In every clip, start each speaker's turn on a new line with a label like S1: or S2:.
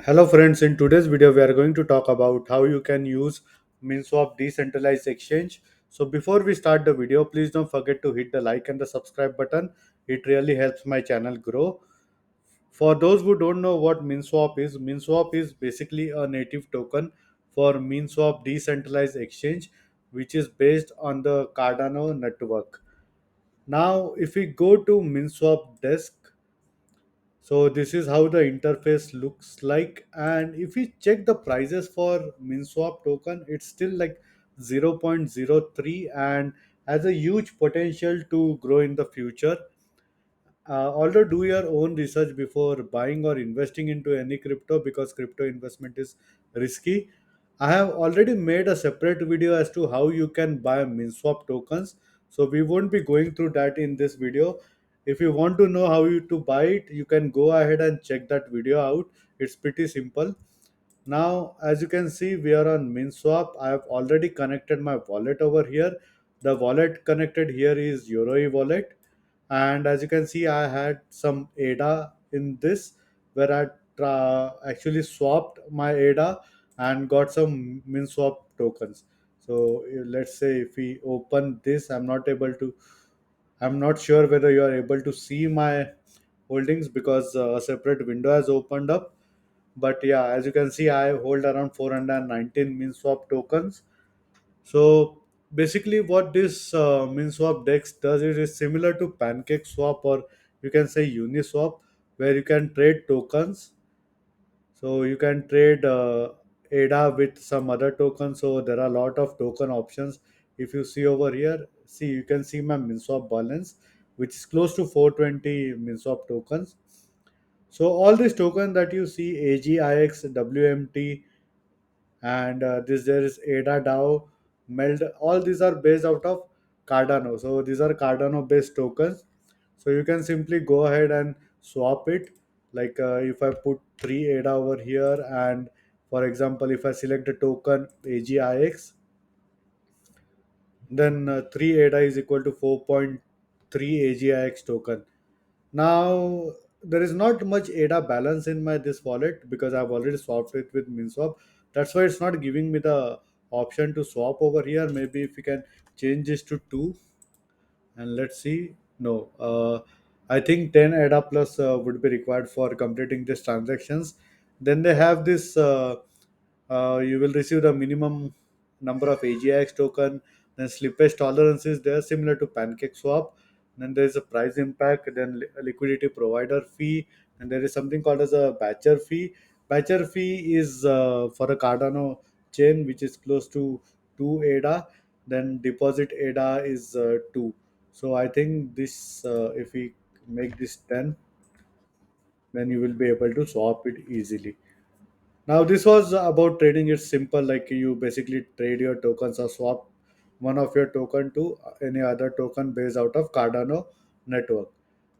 S1: Hello friends, in today's video we are going to talk about how you can use Minswap decentralized exchange. So before we start the video, please don't forget to hit the like and the subscribe button. It really helps my channel grow. For those who don't know what Minswap is basically a native token for Minswap decentralized exchange which is based on the Cardano network. Now if we go to Minswap desk, so this is how the interface looks like, and if we check the prices for Minswap token, it's still like 0.03 and has a huge potential to grow in the future. Although do your own research before buying or investing into any crypto because crypto investment is risky. I have already made a separate video as to how you can buy Minswap tokens, so we won't be going through that in this video. If you want to know how you to buy it, you can go ahead and check that video out. It's pretty simple. Now, as you can see, we are on Minswap. I have already connected my wallet over here. The wallet connected here is Yoroi wallet, and as you can see, I had some ADA in this where I actually swapped my ADA and got some Minswap tokens. So let's say if we open this, I'm not sure whether you are able to see my holdings because a separate window has opened up. But yeah, as you can see, I hold around 419 Minswap tokens. So basically, what this Minswap Dex does is similar to Pancake Swap, or you can say Uniswap, where you can trade tokens. So you can trade ADA with some other tokens. So there are a lot of token options. If you see over here, see you can see my Minswap balance, which is close to 420 Minswap tokens. So all these tokens that you see, AGIX, WMT, and this there is Ada DAO, Meld. All these are based out of Cardano. So these are Cardano based tokens. So you can simply go ahead and swap it. Like if I put three Ada over here, and for example, if I select the token AGIX, then 3 ADA is equal to 4.3 AGIX token. Now there is not much ADA balance in my this wallet because I've already swapped it with Minswap. That's why it's not giving me the option to swap over here. Maybe if we can change this to 2, and let's see. No, I think 10 ADA plus would be required for completing these transactions. Then they have this. You will receive the minimum number of AGIX token. Then slippage tolerance is there, similar to Pancake Swap. Then there is a price impact. Then a liquidity provider fee, and there is something called as a batcher fee. Batcher fee is for a Cardano chain, which is close to 2 ADA. Then deposit ADA is 2. So I think this, if we make this 10, then you will be able to swap it easily. Now this was about trading. It's simple, like you basically trade your tokens or swap one of your token to any other token based out of Cardano network.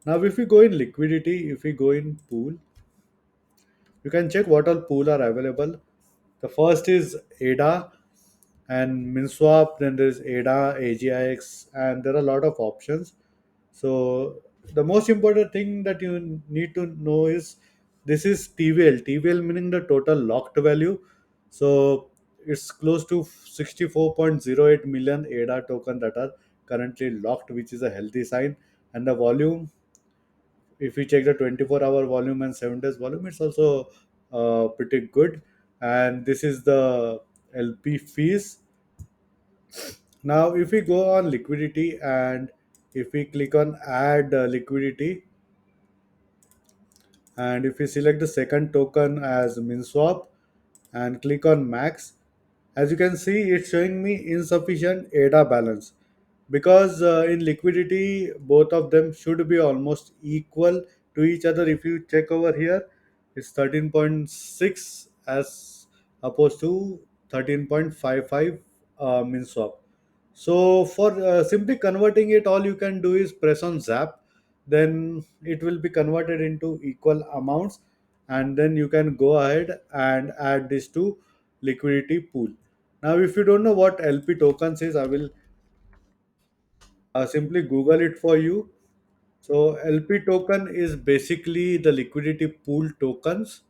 S1: Now if we go in liquidity, if we go in pool, you can check what all pool are available. The first is ADA and Minswap, then there's ADA, AGIX, and there are a lot of options. So the most important thing that you need to know is this is TVL. TVL meaning the total locked value. So it's close to 64.08 million ADA token that are currently locked, which is a healthy sign. And the volume, if we check the 24-hour volume and 7 days volume, it's also pretty good. And this is the LP fees. Now, if we go on liquidity and if we click on add liquidity, and if we select the second token as Minswap and click on max, as you can see, it's showing me insufficient ADA balance because in liquidity, both of them should be almost equal to each other. If you check over here, it's 13.6 as opposed to 13.55 Minswap. So for simply converting it, all you can do is press on Zap, then it will be converted into equal amounts, and then you can go ahead and add this to liquidity pool. Now, if you don't know what LP tokens is, I will simply Google it for you. So LP token is basically the liquidity pool tokens.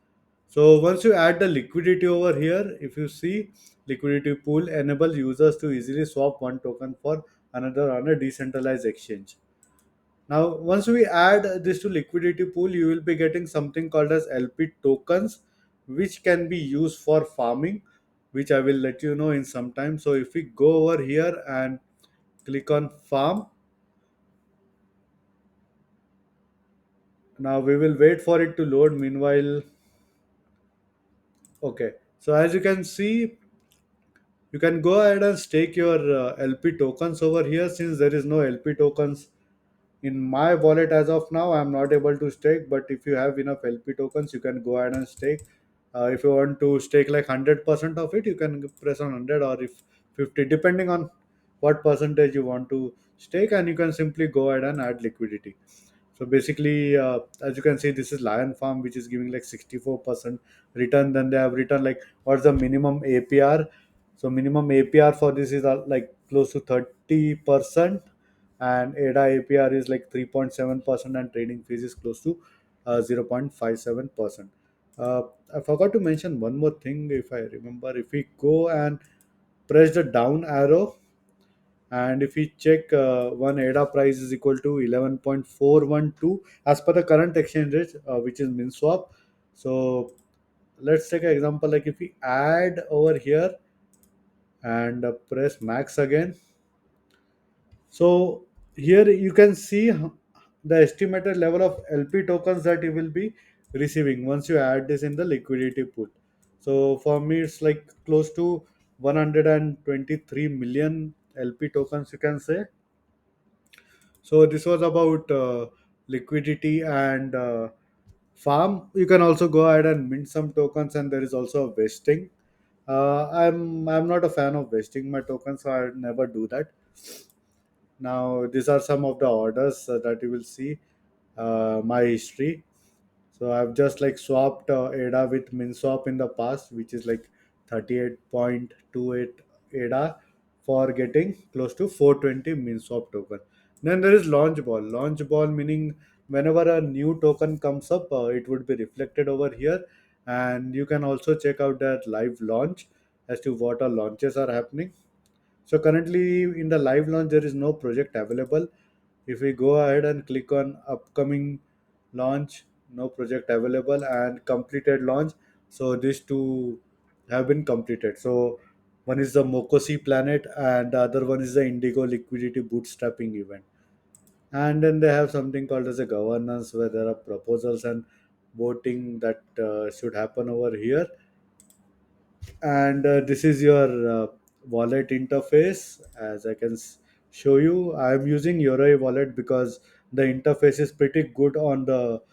S1: So once you add the liquidity over here, if you see, liquidity pool enable users to easily swap one token for another on a decentralized exchange. Now, once we add this to liquidity pool, you will be getting something called as LP tokens, which can be used for farming, which I will let you know in some time. So if we go over here and click on farm, now we will wait for it to load. Meanwhile, okay. So as you can see, you can go ahead and stake your LP tokens over here. Since there is no LP tokens in my wallet as of now, I'm not able to stake. But if you have enough LP tokens, you can go ahead and stake. If you want to stake like 100% of it, you can press on 100, or if 50, depending on what percentage you want to stake, and you can simply go ahead and add liquidity. So basically, as you can see, this is Lion Farm, which is giving like 64% return. Then they have written like what's the minimum APR. So minimum APR for this is like close to 30%, and ADA APR is like 3.7%, and trading fees is close to 0.57%. Uh, I forgot to mention one more thing. If I remember, if we go and press the down arrow, and if we check, one ADA price is equal to 11.412 as per the current exchange rate, which is Minswap. So let's take an example, like if we add over here and press max again. So here you can see the estimated level of LP tokens that you will be receiving once you add this in the liquidity pool. So for me, it's like close to 123 million LP tokens, you can say. So this was about liquidity and farm. You can also go ahead and mint some tokens, and there is also a vesting. I'm not a fan of vesting my tokens, so I never do that. Now these are some of the orders that you will see, my history. So I've just like swapped ADA with Minswap in the past, which is like 38.28 ADA for getting close to 420 Minswap token. Then there is launch ball. Launch ball meaning whenever a new token comes up, it would be reflected over here, and you can also check out that live launch as to what are launches are happening. So currently in the live launch, there is no project available. If we go ahead and click on upcoming launch, no project available, and completed launch. So these two have been completed. So one is the Mokosi planet, and the other one is the Indigo liquidity bootstrapping event. And then they have something called as a governance, where there are proposals and voting that should happen over here. And this is your wallet interface. As I can show you, I am using Yoroi wallet because the interface is pretty good on the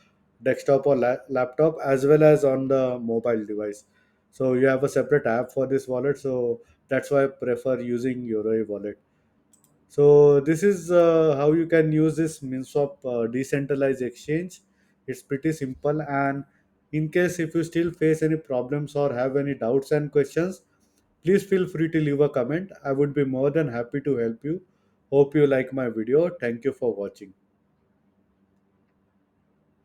S1: desktop or laptop, as well as on the mobile device. So you have a separate app for this wallet, so that's why I prefer using Yoroi wallet. So this is how you can use this Minswap decentralized exchange. It's pretty simple, and in case if you still face any problems or have any doubts and questions, please feel free to leave a comment. I would be more than happy to help you. Hope you like my video. Thank you for watching.